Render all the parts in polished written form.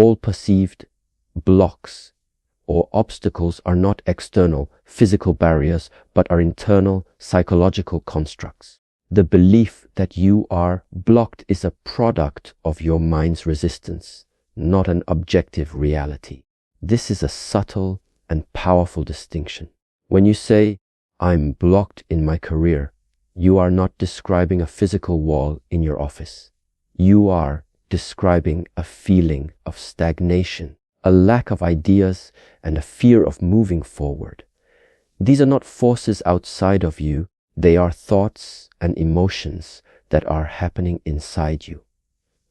All perceived blocks or obstacles are not external physical barriers, but are internal psychological constructs. The belief that you are blocked is a product of your mind's resistance, not an objective reality. This is a subtle and powerful distinction. When you say, "I'm blocked in my career," you are not describing a physical wall in your office. You are describing a feeling of stagnation, a lack of ideas, and a fear of moving forward. These are not forces outside of you, they are thoughts and emotions that are happening inside you.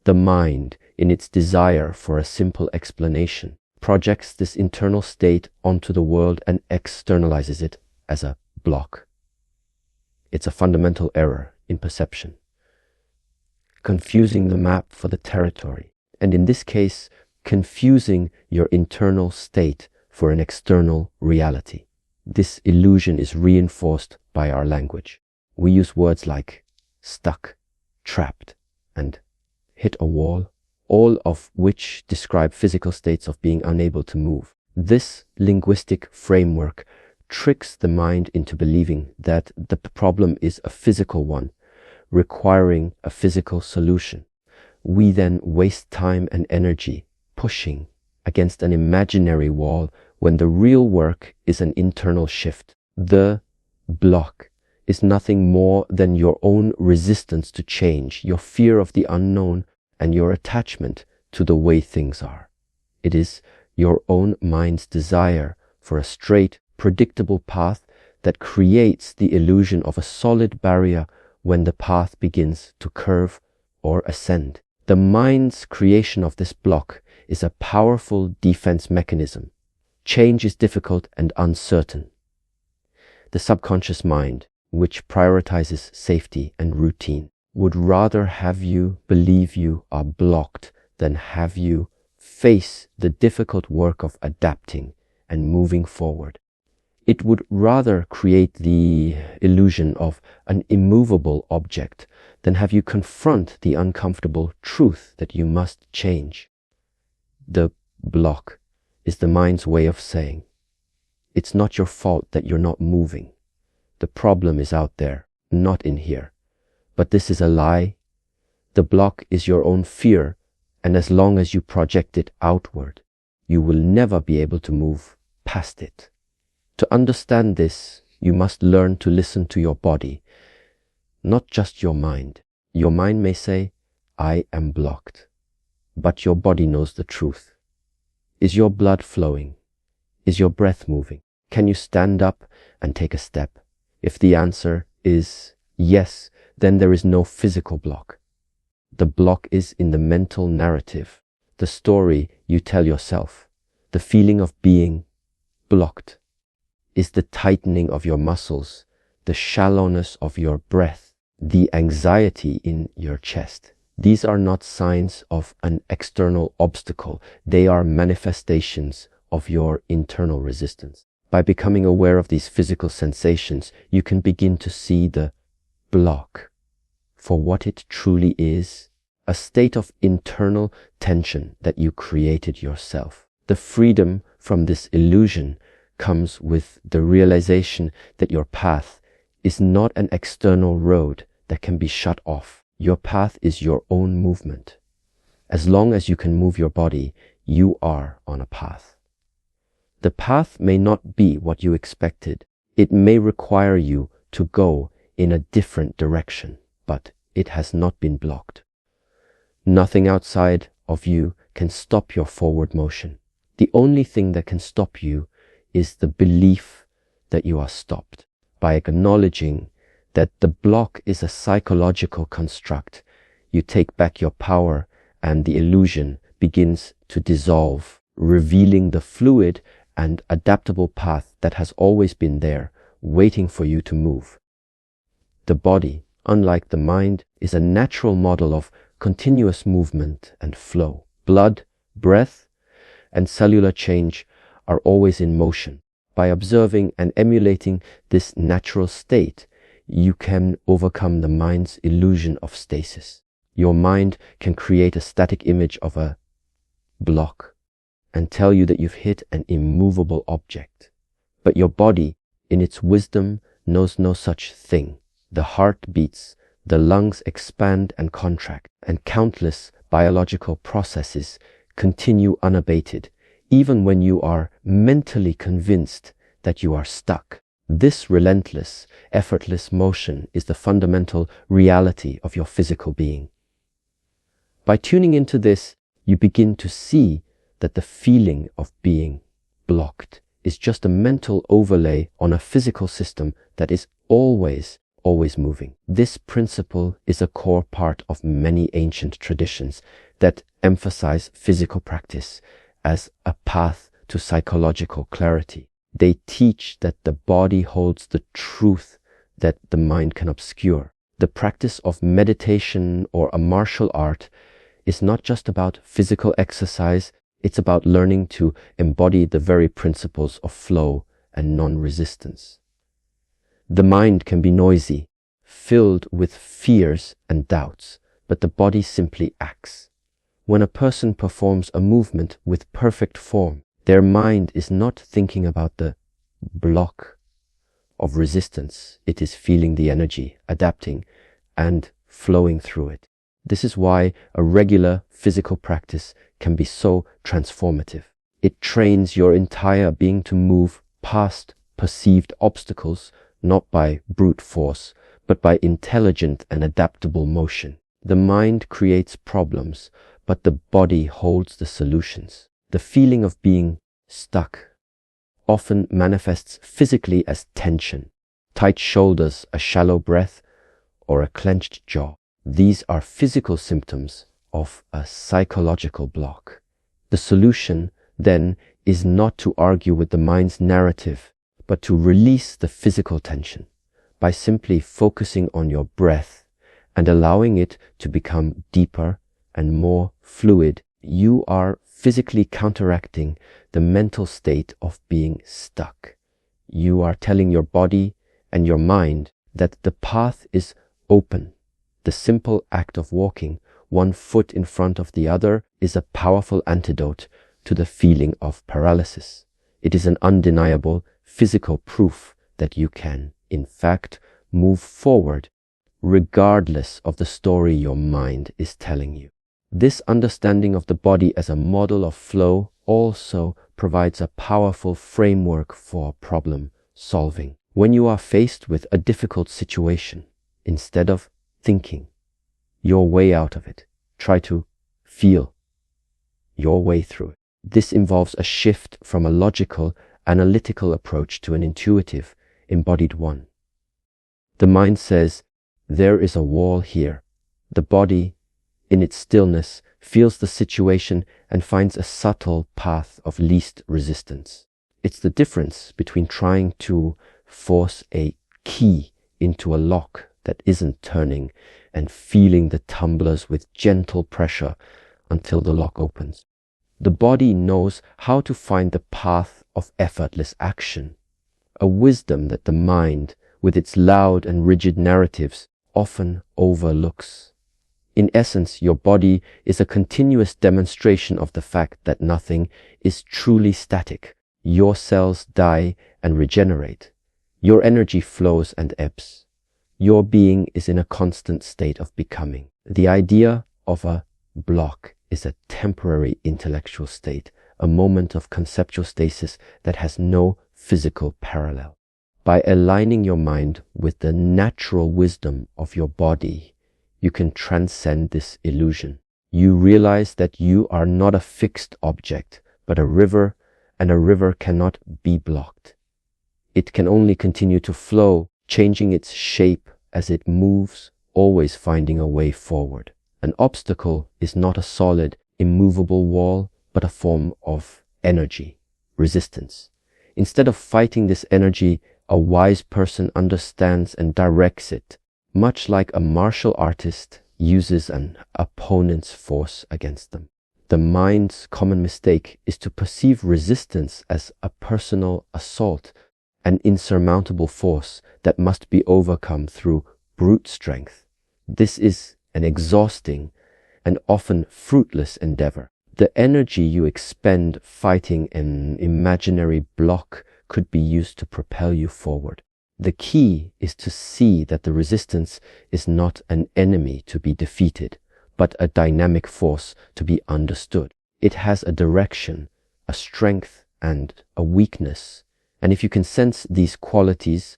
The mind, in its desire for a simple explanation, projects this internal state onto the world and externalizes it as a block. It's a fundamental error in perception, confusing the map for the territory, and in this case, confusing your internal state for an external reality. This illusion is reinforced by our language. We use words like stuck, trapped, and hit a wall, all of which describe physical states of being unable to move. This linguistic framework tricks the mind into believing that the problem is a physical one, requiring a physical solution. We then waste time and energy pushing against an imaginary wall when the real work is an internal shift. The block is nothing more than your own resistance to change, your fear of the unknown, and your attachment to the way things are. It is your own mind's desire for a straight, predictable path that creates the illusion of a solid barrier when the path begins to curve or ascend. The mind's creation of this block is a powerful defense mechanism. Change is difficult and uncertain. The subconscious mind, which prioritizes safety and routine, would rather have you believe you are blocked than have you face the difficult work of adapting and moving forward. It would rather create the illusion of an immovable object than have you confront the uncomfortable truth that you must change. The block is the mind's way of saying, it's not your fault that you're not moving. The problem is out there, not in here. But this is a lie. The block is your own fear, and as long as you project it outward, you will never be able to move past it. To understand this, you must learn to listen to your body, not just your mind. Your mind may say, "I am blocked," but your body knows the truth. Is your blood flowing? Is your breath moving? Can you stand up and take a step? If the answer is yes, then there is no physical block. The block is in the mental narrative, the story you tell yourself. The feeling of being blocked is the tightening of your muscles, the shallowness of your breath, the anxiety in your chest. These are not signs of an external obstacle. They are manifestations of your internal resistance. By becoming aware of these physical sensations, you can begin to see the block for what it truly is, a state of internal tension that you created yourself. The freedom from this illusion comes with the realization that your path is not an external road that can be shut off. Your path is your own movement. As long as you can move your body, you are on a path. The path may not be what you expected. It may require you to go in a different direction, but it has not been blocked. Nothing outside of you can stop your forward motion. The only thing that can stop you is the belief that you are stopped. By acknowledging that the block is a psychological construct, you take back your power and the illusion begins to dissolve, revealing the fluid and adaptable path that has always been there, waiting for you to move. The body, unlike the mind, is a natural model of continuous movement and flow. Blood, breath, and cellular change are always in motion. By observing and emulating this natural state, you can overcome the mind's illusion of stasis. Your mind can create a static image of a block and tell you that you've hit an immovable object. But your body, in its wisdom, knows no such thing. The heart beats, the lungs expand and contract, and countless biological processes continue unabated, even when you are mentally convinced that you are stuck. This relentless, effortless motion is the fundamental reality of your physical being. By tuning into this, you begin to see that the feeling of being blocked is just a mental overlay on a physical system that is always moving. This principle is a core part of many ancient traditions that emphasize physical practice as a path to psychological clarity. They teach that the body holds the truth that the mind can obscure. The practice of meditation or a martial art is not just about physical exercise, it's about learning to embody the very principles of flow and non-resistance. The mind can be noisy, filled with fears and doubts, but the body simply acts. When a person performs a movement with perfect form, their mind is not thinking about the block of resistance. It is feeling the energy, adapting, and flowing through it. This is why a regular physical practice can be so transformative. It trains your entire being to move past perceived obstacles, not by brute force, but by intelligent and adaptable motion. The mind creates problems, but the body holds the solutions. The feeling of being stuck often manifests physically as tension, tight shoulders, a shallow breath, or a clenched jaw. These are physical symptoms of a psychological block. The solution, then, is not to argue with the mind's narrative, but to release the physical tension by simply focusing on your breath and allowing it to become deeper and more fluid. You are physically counteracting the mental state of being stuck. You are telling your body and your mind that the path is open. The simple act of walking one foot in front of the other is a powerful antidote to the feeling of paralysis. It is an undeniable physical proof that you can, in fact, move forward regardless of the story your mind is telling you. This understanding of the body as a model of flow also provides a powerful framework for problem solving. When you are faced with a difficult situation, instead of thinking your way out of it, try to feel your way through it. This involves a shift from a logical, analytical approach to an intuitive, embodied one. The mind says, there is a wall here. The body, in its stillness, feels the situation and finds a subtle path of least resistance. It's the difference between trying to force a key into a lock that isn't turning and feeling the tumblers with gentle pressure until the lock opens. The body knows how to find the path of effortless action, a wisdom that the mind, with its loud and rigid narratives, often overlooks. In essence, your body is a continuous demonstration of the fact that nothing is truly static. Your cells die and regenerate. Your energy flows and ebbs. Your being is in a constant state of becoming. The idea of a block is a temporary intellectual state, a moment of conceptual stasis that has no physical parallel. By aligning your mind with the natural wisdom of your body, you can transcend this illusion. You realize that you are not a fixed object, but a river, and a river cannot be blocked. It can only continue to flow, changing its shape as it moves, always finding a way forward. An obstacle is not a solid, immovable wall, but a form of energy, resistance. Instead of fighting this energy, a wise person understands and directs it, much like a martial artist uses an opponent's force against them. The mind's common mistake is to perceive resistance as a personal assault, an insurmountable force that must be overcome through brute strength. This is an exhausting and often fruitless endeavor. The energy you expend fighting an imaginary block could be used to propel you forward. The key is to see that the resistance is not an enemy to be defeated, but a dynamic force to be understood. It has a direction, a strength, and a weakness. And if you can sense these qualities,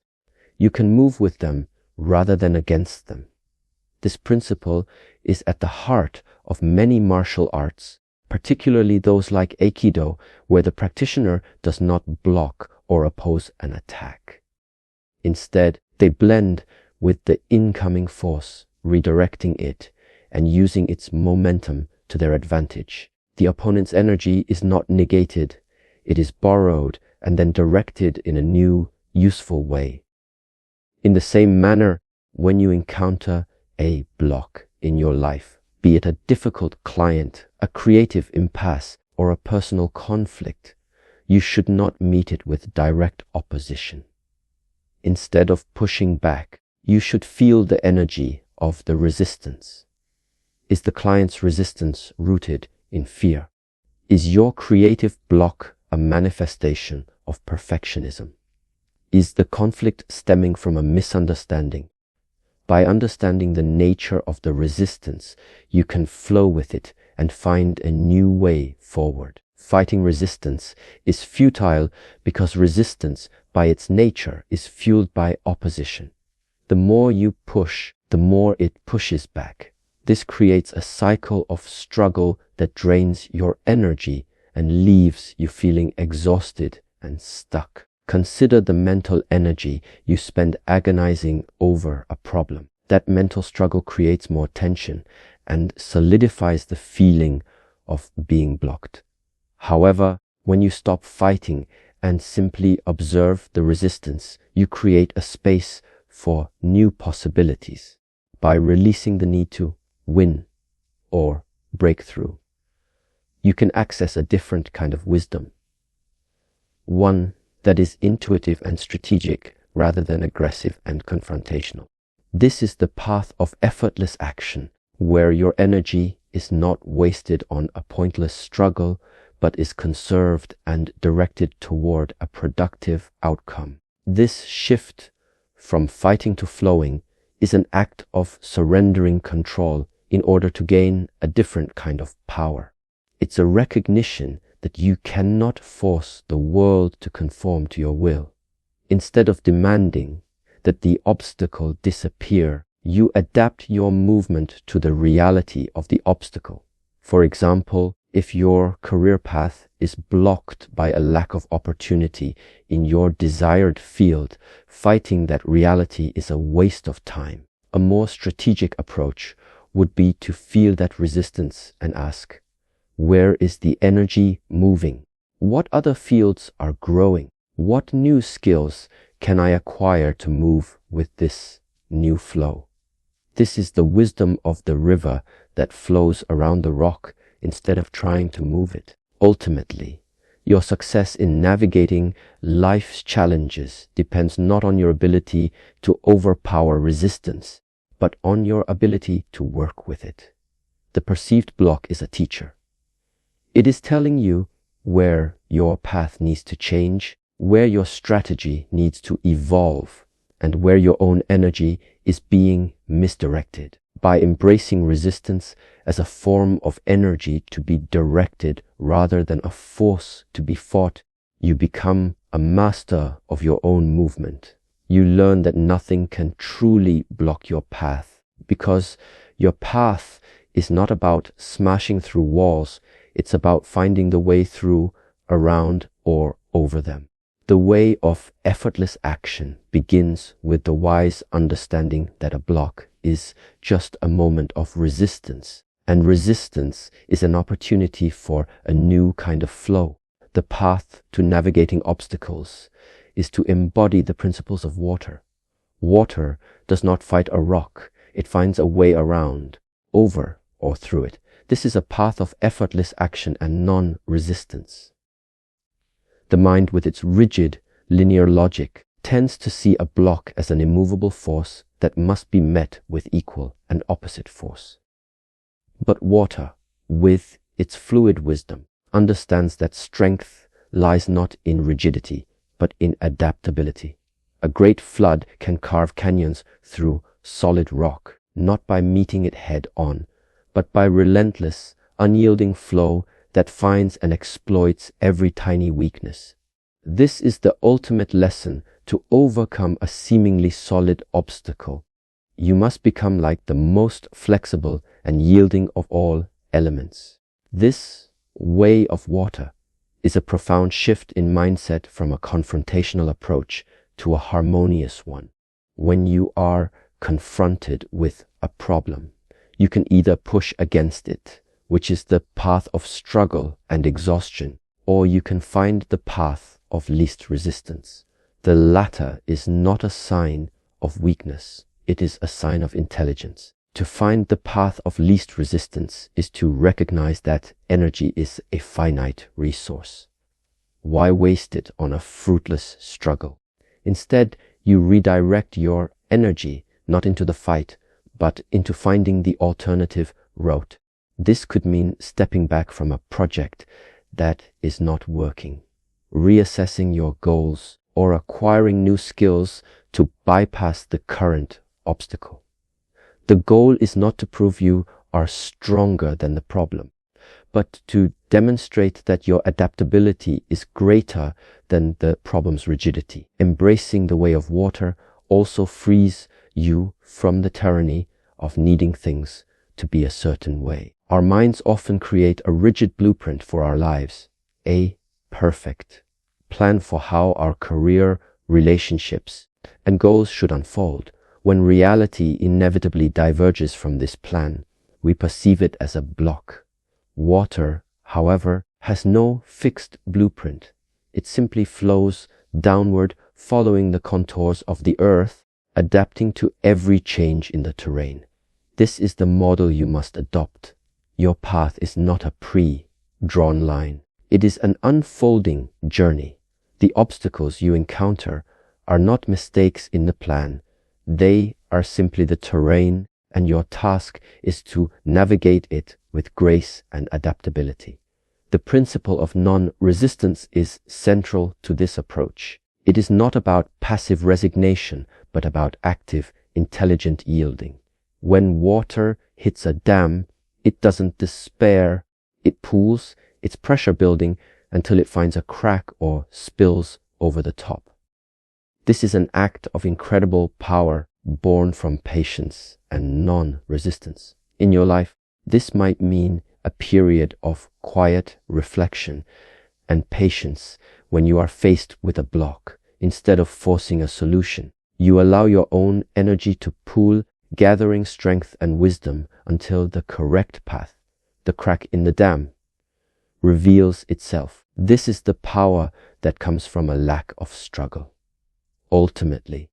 you can move with them rather than against them. This principle is at the heart of many martial arts, particularly those like Aikido, where the practitioner does not block or oppose an attack. Instead, they blend with the incoming force, redirecting it and using its momentum to their advantage. The opponent's energy is not negated, it is borrowed and then directed in a new, useful way. In the same manner, when you encounter a block in your life, be it a difficult client, a creative impasse, or a personal conflict, you should not meet it with direct opposition. Instead of pushing back, you should feel the energy of the resistance. Is the client's resistance rooted in fear? Is your creative block a manifestation of perfectionism? Is the conflict stemming from a misunderstanding? By understanding the nature of the resistance, you can flow with it and find a new way forward. Fighting resistance is futile because resistance, by its nature, is fueled by opposition. The more you push, the more it pushes back. This creates a cycle of struggle that drains your energy and leaves you feeling exhausted and stuck. Consider the mental energy you spend agonizing over a problem. That mental struggle creates more tension and solidifies the feeling of being blocked. However, when you stop fighting and simply observe the resistance, you create a space for new possibilities. By releasing the need to win or break through, you can access a different kind of wisdom. One that is intuitive and strategic rather than aggressive and confrontational. This is the path of effortless action, where your energy is not wasted on a pointless struggle, but is conserved and directed toward a productive outcome. This shift from fighting to flowing is an act of surrendering control in order to gain a different kind of power. It's a recognition that you cannot force the world to conform to your will. Instead of demanding that the obstacle disappear, you adapt your movement to the reality of the obstacle. For example, if your career path is blocked by a lack of opportunity in your desired field, fighting that reality is a waste of time. A more strategic approach would be to feel that resistance and ask, where is the energy moving? What other fields are growing? What new skills can I acquire to move with this new flow? This is the wisdom of the river that flows around the rock instead of trying to move it. Ultimately, your success in navigating life's challenges depends not on your ability to overpower resistance, but on your ability to work with it. The perceived block is a teacher. It is telling you where your path needs to change, where your strategy needs to evolve, and where your own energy is being misdirected. By embracing resistance as a form of energy to be directed rather than a force to be fought, you become a master of your own movement. You learn that nothing can truly block your path, because your path is not about smashing through walls. It's about finding the way through, around, or over them. The way of effortless action begins with the wise understanding that a block is just a moment of resistance, and resistance is an opportunity for a new kind of flow. The path to navigating obstacles is to embody the principles of water. Water does not fight a rock, it finds a way around, over, or through it. This is a path of effortless action and non-resistance. The mind, with its rigid, linear logic, tends to see a block as an immovable force that must be met with equal and opposite force. But water, with its fluid wisdom understands that strength lies not in rigidity, but in adaptability. A great flood can carve canyons through solid rock, not by meeting it head on, but by relentless, unyielding flow that finds and exploits every tiny weakness. This is the ultimate lesson to overcome a seemingly solid obstacle. You must become like the most flexible and yielding of all elements. This way of water is a profound shift in mindset from a confrontational approach to a harmonious one. When you are confronted with a problem, you can either push against it, which is the path of struggle and exhaustion, or you can find the path of least resistance. The latter is not a sign of weakness, it is a sign of intelligence. To find the path of least resistance is to recognize that energy is a finite resource. Why waste it on a fruitless struggle? Instead, you redirect your energy not into the fight, but into finding the alternative route. This could mean stepping back from a project that is not working, reassessing your goals, or acquiring new skills to bypass the current obstacle. The goal is not to prove you are stronger than the problem, but to demonstrate that your adaptability is greater than the problem's rigidity. Embracing the way of water also frees you from the tyranny of needing things to be a certain way. Our minds often create a rigid blueprint for our lives, a perfect plan for how our career, relationships, and goals should unfold. When reality inevitably diverges from this plan, we perceive it as a block. Water, however, has no fixed blueprint. It simply flows downward, following the contours of the earth, adapting to every change in the terrain. This is the model you must adopt. Your path is not a pre-drawn line. It is an unfolding journey. The obstacles you encounter are not mistakes in the plan. They are simply the terrain, and your task is to navigate it with grace and adaptability. The principle of non-resistance is central to this approach. It is not about passive resignation, but about active, intelligent yielding. When water hits a dam, it doesn't despair. It pools, its pressure building until it finds a crack or spills over the top. This is an act of incredible power born from patience and non-resistance. In your life, this might mean a period of quiet reflection and patience when you are faced with a block. Instead of forcing a solution, you allow your own energy to pool, gathering strength and wisdom until the correct path, the crack in the dam, reveals itself. This is the power that comes from a lack of struggle. Ultimately,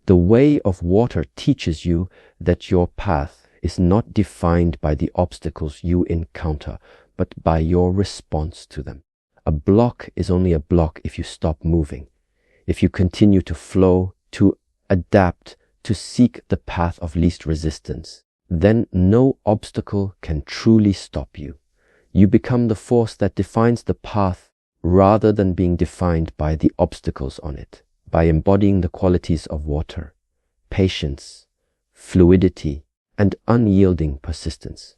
the way of water teaches you that your path is not defined by the obstacles you encounter, but by your response to them. A block is only a block if you stop moving, if you continue to flow, to adapt, to seek the path of least resistance. Then no obstacle can truly stop you. You become the force that defines the path rather than being defined by the obstacles on it. By embodying the qualities of water, patience, fluidity, and unyielding persistence,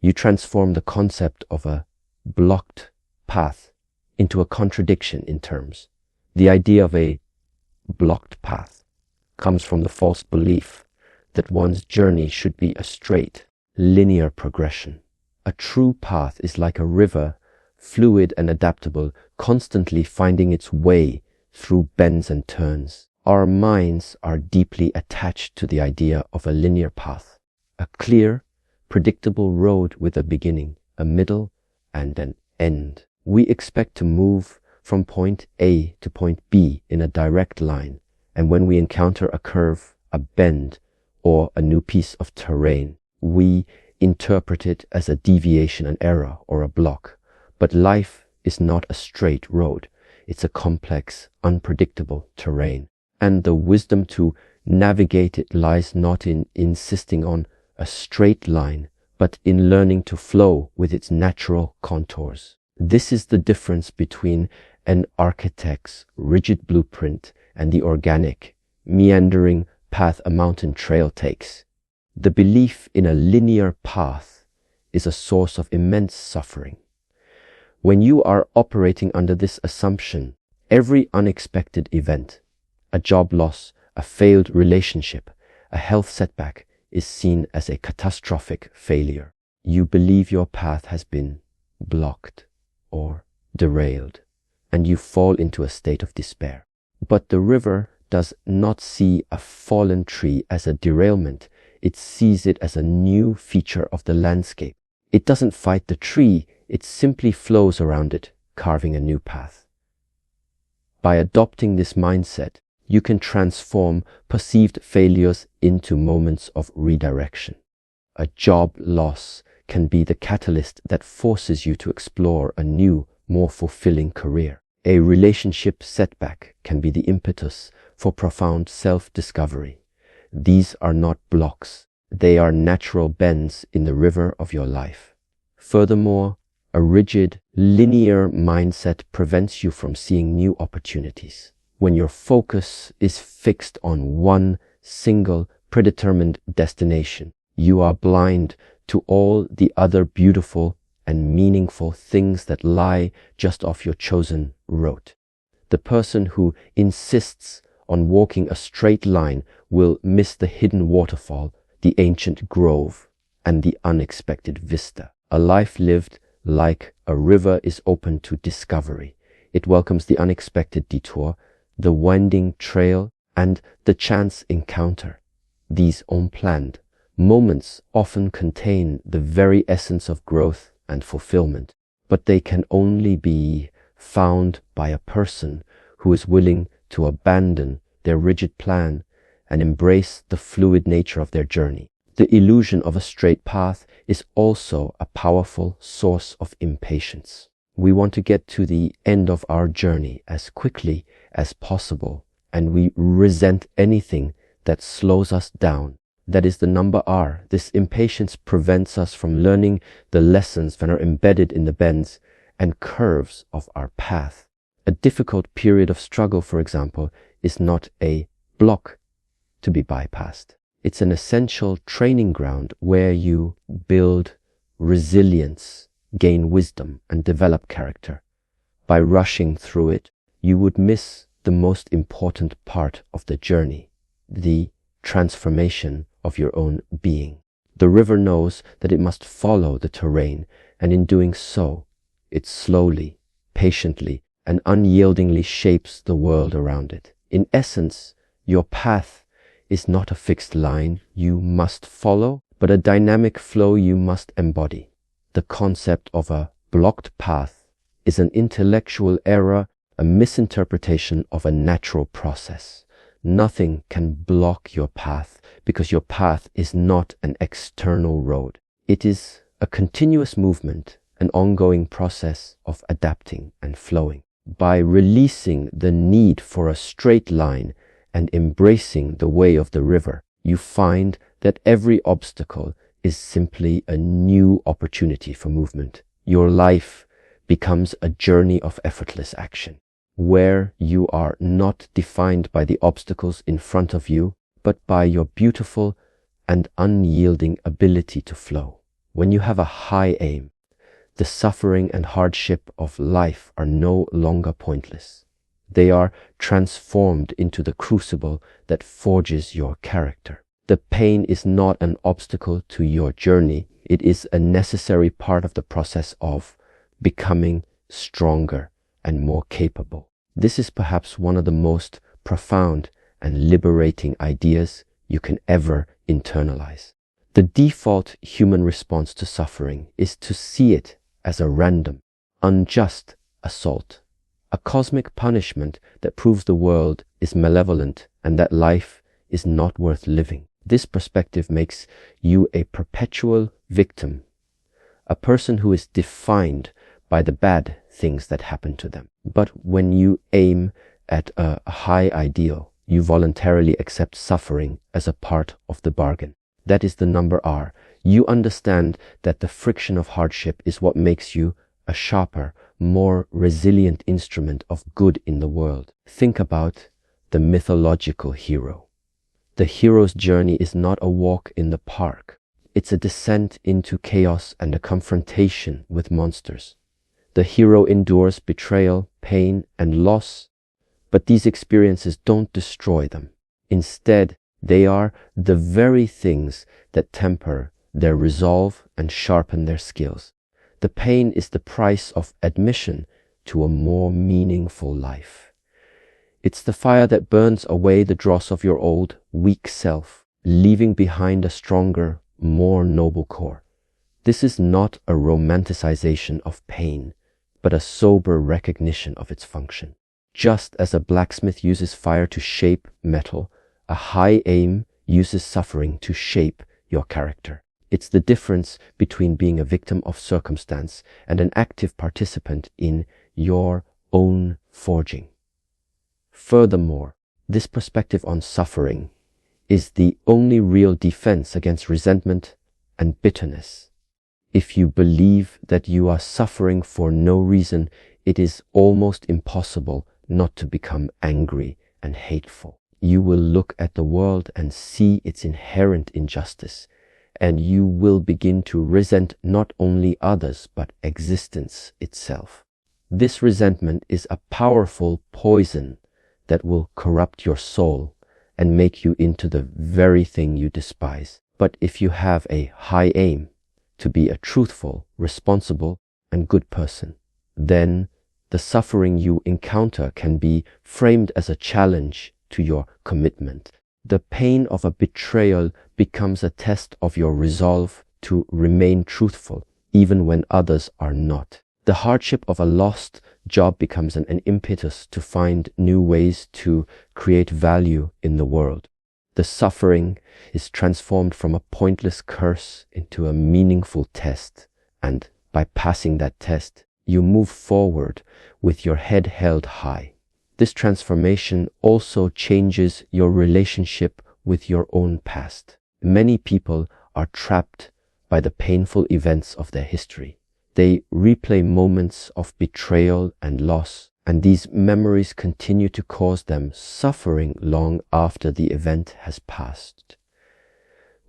you transform the concept of a blocked path into a contradiction in terms. The idea of a blocked path comes from the false belief that one's journey should be a straight, linear progression. A true path is like a river, fluid and adaptable, constantly finding its way through bends and turns. Our minds are deeply attached to the idea of a linear path, a clear, predictable road with a beginning, a middle, and an end. We expect to move from point A to point B in a direct line, and when we encounter a curve, a bend, or a new piece of terrain, we interpret it as a deviation, an error, or a block. But life is not a straight road. It's a complex, unpredictable terrain. And the wisdom to navigate it lies not in insisting on a straight line, but in learning to flow with its natural contours. This is the difference between an architect's rigid blueprint and the organic, meandering path a mountain trail takes. The belief in a linear path is a source of immense suffering. When you are operating under this assumption, every unexpected event, a job loss, a failed relationship, a health setback, is seen as a catastrophic failure. You believe your path has been blocked or derailed, and you fall into a state of despair. But the river does not see a fallen tree as a derailment. It sees it as a new feature of the landscape. It doesn't fight the tree, it simply flows around it, carving a new path. By adopting this mindset, you can transform perceived failures into moments of redirection. A job loss can be the catalyst that forces you to explore a new, more fulfilling career. A relationship setback can be the impetus for profound self-discovery. These are not blocks. They are natural bends in the river of your life. Furthermore, a rigid, linear mindset prevents you from seeing new opportunities. When your focus is fixed on one single predetermined destination, you are blind to all the other beautiful and meaningful things that lie just off your chosen road. The person who insists on walking a straight line will miss the hidden waterfall, the ancient grove, and the unexpected vista. A life lived like a river is open to discovery. It welcomes the unexpected detour, the winding trail, and the chance encounter. These unplanned moments often contain the very essence of growth and fulfillment, but they can only be found by a person who is willing to abandon their rigid plan and embrace the fluid nature of their journey. The illusion of a straight path is also a powerful source of impatience. We want to get to the end of our journey as quickly as possible, and we resent anything that slows us down. That is the number R. This impatience prevents us from learning the lessons that are embedded in the bends and curves of our path. A difficult period of struggle, for example, is not a block to be bypassed. It's an essential training ground where you build resilience, gain wisdom, and develop character. By rushing through it, you would miss the most important part of the journey, the transformation of your own being. The river knows that it must follow the terrain, and in doing so, it slowly, patiently, and unyieldingly shapes the world around it. In essence, your path is not a fixed line you must follow, but a dynamic flow you must embody. The concept of a blocked path is an intellectual error, a misinterpretation of a natural process. Nothing can block your path because your path is not an external road. It is a continuous movement, an ongoing process of adapting and flowing. By releasing the need for a straight line and embracing the way of the river, you find that every obstacle is simply a new opportunity for movement. Your life becomes a journey of effortless action, where you are not defined by the obstacles in front of you, but by your beautiful and unyielding ability to flow. When you have a high aim, the suffering and hardship of life are no longer pointless. They are transformed into the crucible that forges your character. The pain is not an obstacle to your journey. It is a necessary part of the process of becoming stronger and more capable. This is perhaps one of the most profound and liberating ideas you can ever internalize. The default human response to suffering is to see it as a random, unjust assault, a cosmic punishment that proves the world is malevolent and that life is not worth living. This perspective makes you a perpetual victim, a person who is defined by the bad things that happen to them. But when you aim at a high ideal, you voluntarily accept suffering as a part of the bargain. That is the number R. You understand that the friction of hardship is what makes you a sharper, more resilient instrument of good in the world. Think about the mythological hero. The hero's journey is not a walk in the park. It's a descent into chaos and a confrontation with monsters. The hero endures betrayal, pain, and loss, but these experiences don't destroy them. Instead, they are the very things that temper their resolve and sharpen their skills. The pain is the price of admission to a more meaningful life. It's the fire that burns away the dross of your old, weak self, leaving behind a stronger, more noble core. This is not a romanticization of pain, but a sober recognition of its function. Just as a blacksmith uses fire to shape metal, a high aim uses suffering to shape your character. It's the difference between being a victim of circumstance and an active participant in your own forging. Furthermore, this perspective on suffering is the only real defense against resentment and bitterness. If you believe that you are suffering for no reason, it is almost impossible not to become angry and hateful. You will look at the world and see its inherent injustice, and you will begin to resent not only others, but existence itself. This resentment is a powerful poison that will corrupt your soul and make you into the very thing you despise. But if you have a high aim to be a truthful, responsible, and good person, then the suffering you encounter can be framed as a challenge to your commitment. The pain of a betrayal becomes a test of your resolve to remain truthful, even when others are not. The hardship of a lost job becomes an impetus to find new ways to create value in the world. The suffering is transformed from a pointless curse into a meaningful test, and by passing that test, you move forward with your head held high. This transformation also changes your relationship with your own past. Many people are trapped by the painful events of their history. They replay moments of betrayal and loss, and these memories continue to cause them suffering long after the event has passed.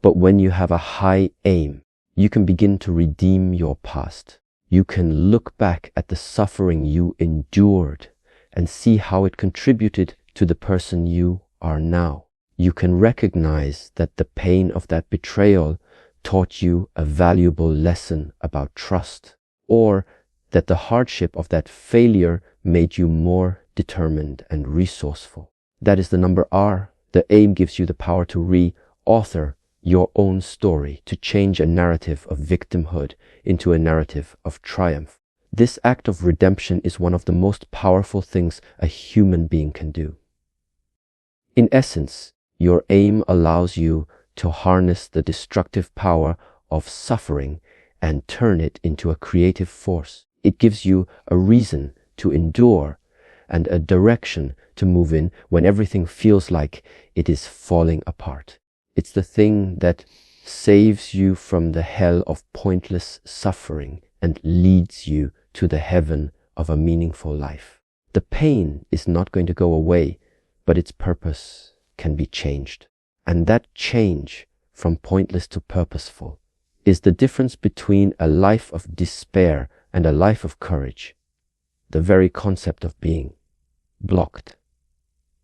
But when you have a high aim, you can begin to redeem your past. You can look back at the suffering you endured and see how it contributed to the person you are now. You can recognize that the pain of that betrayal taught you a valuable lesson about trust, or that the hardship of that failure made you more determined and resourceful. That is the number R. The aim gives you the power to re-author your own story, to change a narrative of victimhood into a narrative of triumph. This act of redemption is one of the most powerful things a human being can do. In essence, your aim allows you to harness the destructive power of suffering and turn it into a creative force. It gives you a reason to endure and a direction to move in when everything feels like it is falling apart. It's the thing that saves you from the hell of pointless suffering and leads you to the heaven of a meaningful life. The pain is not going to go away, but its purpose can be changed. And that change from pointless to purposeful is the difference between a life of despair and a life of courage. The very concept of being blocked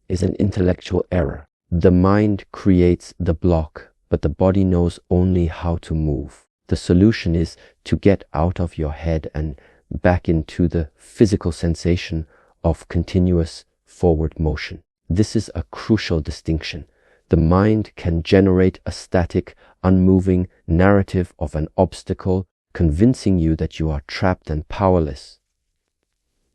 is an intellectual error. The mind creates the block, but the body knows only how to move. The solution is to get out of your head and back into the physical sensation of continuous forward motion. This is a crucial distinction. The mind can generate a static, unmoving narrative of an obstacle, convincing you that you are trapped and powerless.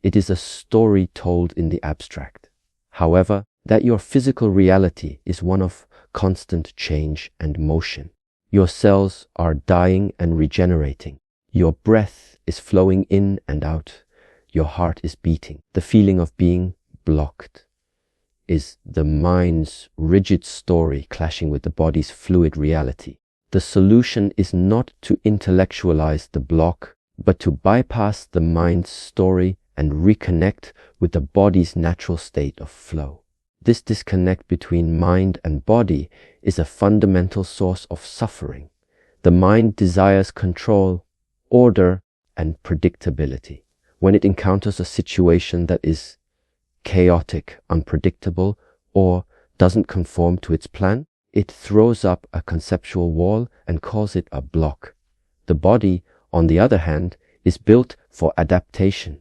It is a story told in the abstract. However, that your physical reality is one of constant change and motion. Your cells are dying and regenerating. Your breath is flowing in and out. Your heart is beating. The feeling of being blocked is the mind's rigid story clashing with the body's fluid reality. The solution is not to intellectualize the block, but to bypass the mind's story and reconnect with the body's natural state of flow. This disconnect between mind and body is a fundamental source of suffering. The mind desires control, order, and predictability. When it encounters a situation that is chaotic, unpredictable, or doesn't conform to its plan, it throws up a conceptual wall and calls it a block. The body, on the other hand, is built for adaptation.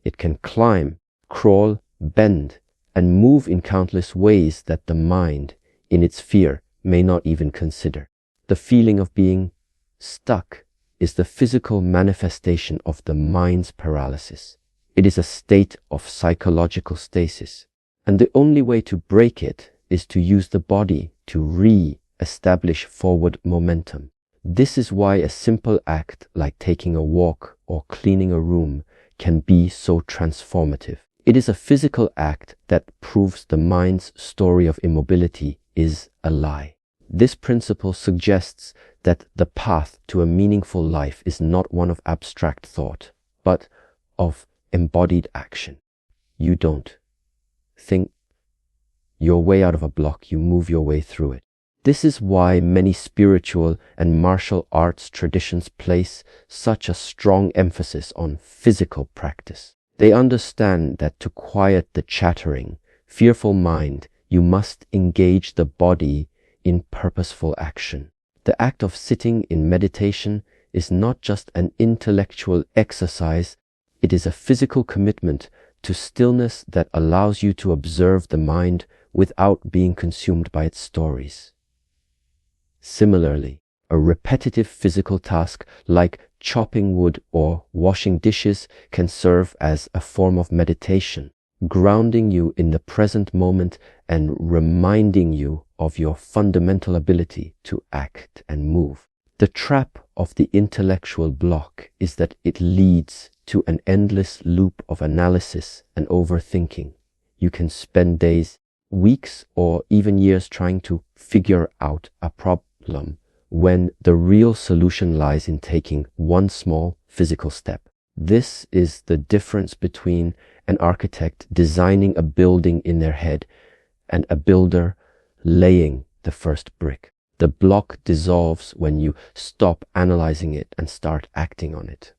It can climb, crawl, bend, and move in countless ways that the mind, in its fear, may not even consider. The feeling of being stuck is the physical manifestation of the mind's paralysis. It is a state of psychological stasis, and the only way to break it is to use the body to re-establish forward momentum. This is why a simple act like taking a walk or cleaning a room can be so transformative. It is a physical act that proves the mind's story of immobility is a lie. This principle suggests that the path to a meaningful life is not one of abstract thought, but of embodied action. You don't think your way out of a block, you move your way through it. This is why many spiritual and martial arts traditions place such a strong emphasis on physical practice. They understand that to quiet the chattering, fearful mind, you must engage the body in purposeful action. The act of sitting in meditation is not just an intellectual exercise, it is a physical commitment to stillness that allows you to observe the mind without being consumed by its stories. Similarly, a repetitive physical task like chopping wood or washing dishes can serve as a form of meditation, grounding you in the present moment and reminding you of your fundamental ability to act and move. The trap of the intellectual block is that it leads to an endless loop of analysis and overthinking. You can spend days, weeks, or even years trying to figure out a problem when the real solution lies in taking one small physical step. This is the difference between an architect designing a building in their head and a builder laying the first brick. The block dissolves when you stop analyzing it and start acting on it.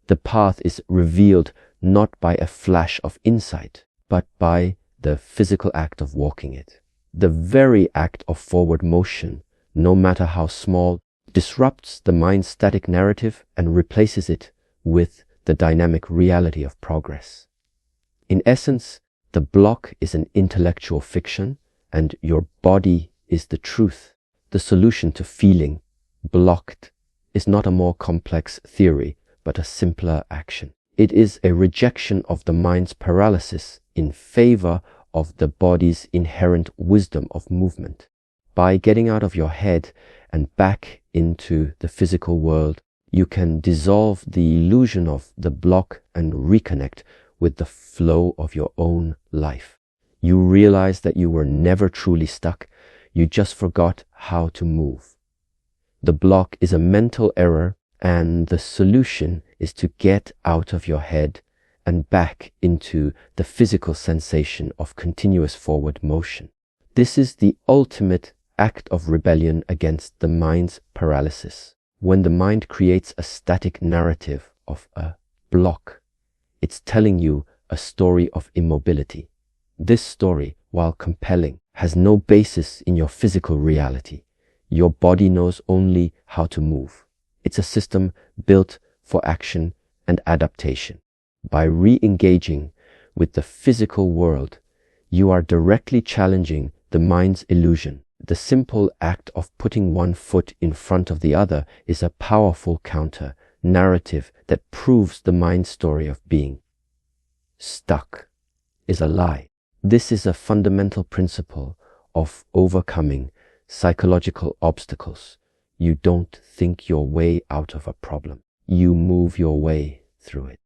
The path is revealed not by a flash of insight, but by the physical act of walking it. The very act of forward motion, no matter how small, disrupts the mind's static narrative and replaces it with the dynamic reality of progress. In essence, the block is an intellectual fiction, and your body is the truth. The solution to feeling blocked is not a more complex theory, but a simpler action. It is a rejection of the mind's paralysis in favor of the body's inherent wisdom of movement. By getting out of your head and back into the physical world, you can dissolve the illusion of the block and reconnect with the flow of your own life. You realize that you were never truly stuck, you just forgot how to move. The block is a mental error, and the solution is to get out of your head and back into the physical sensation of continuous forward motion. This is the ultimate act of rebellion against the mind's paralysis. When the mind creates a static narrative of a block, it's telling you a story of immobility. This story, while compelling, has no basis in your physical reality. Your body knows only how to move. It's a system built for action and adaptation. By re-engaging with the physical world, you are directly challenging the mind's illusion. The simple act of putting one foot in front of the other is a powerful counter narrative that proves the mind's story of being stuck is a lie. This is a fundamental principle of overcoming psychological obstacles. You don't think your way out of a problem. You move your way through it.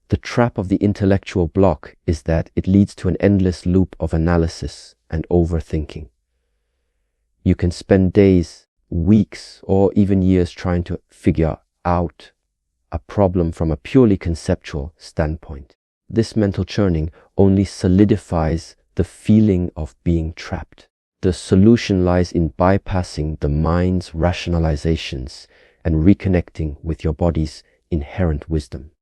The trap of the intellectual block is that it leads to an endless loop of analysis and overthinking. You can spend days, weeks or even years trying to figure out a problem from a purely conceptual standpoint. This mental churning only solidifies the feeling of being trapped. The solution lies in bypassing the mind's rationalizations and reconnecting with your body's inherent wisdom.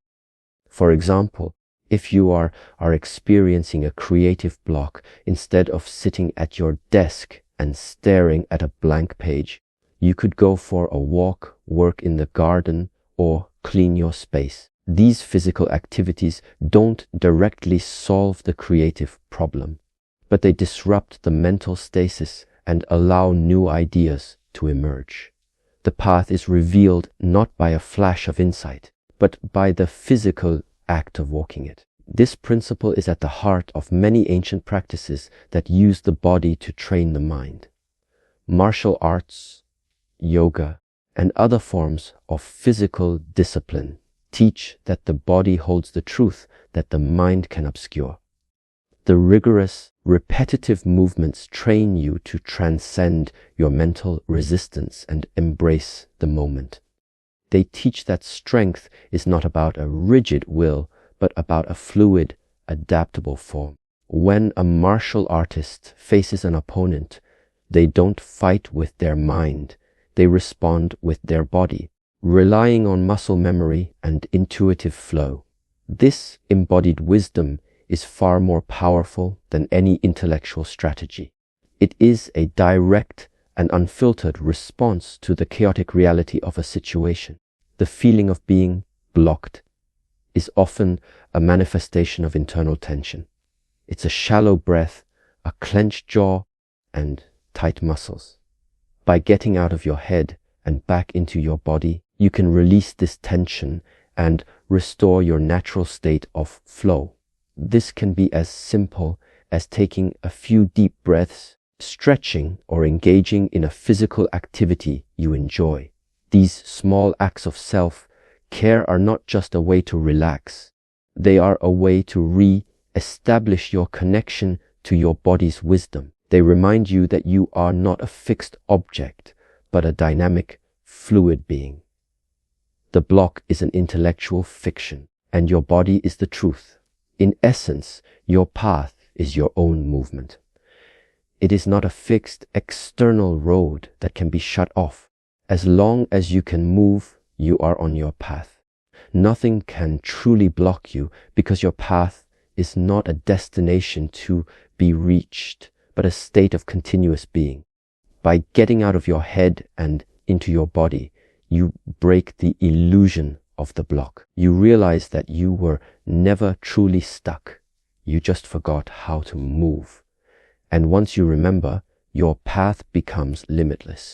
For example, if you are experiencing a creative block, instead of sitting at your desk and staring at a blank page, you could go for a walk, work in the garden, or clean your space. These physical activities don't directly solve the creative problem, but they disrupt the mental stasis and allow new ideas to emerge. The path is revealed not by a flash of insight, but by the physical act of walking it. This principle is at the heart of many ancient practices that use the body to train the mind. Martial arts, yoga, and other forms of physical discipline teach that the body holds the truth that the mind can obscure. The rigorous, repetitive movements train you to transcend your mental resistance and embrace the moment. They teach that strength is not about a rigid will, but about a fluid, adaptable form. When a martial artist faces an opponent, they don't fight with their mind, they respond with their body, relying on muscle memory and intuitive flow. This embodied wisdom is far more powerful than any intellectual strategy. It is a direct and unfiltered response to the chaotic reality of a situation. The feeling of being blocked is often a manifestation of internal tension. It's a shallow breath, a clenched jaw, and tight muscles. By getting out of your head and back into your body, you can release this tension and restore your natural state of flow. This can be as simple as taking a few deep breaths, stretching, or engaging in a physical activity you enjoy. These small acts of self-care are not just a way to relax. They are a way to re-establish your connection to your body's wisdom. They remind you that you are not a fixed object, but a dynamic, fluid being. The block is an intellectual fiction, and your body is the truth. In essence, your path is your own movement. It is not a fixed external road that can be shut off. As long as you can move, you are on your path. Nothing can truly block you because your path is not a destination to be reached, but a state of continuous being. By getting out of your head and into your body, you break the illusion of the block. You realize that you were never truly stuck. You just forgot how to move. And once you remember, your path becomes limitless.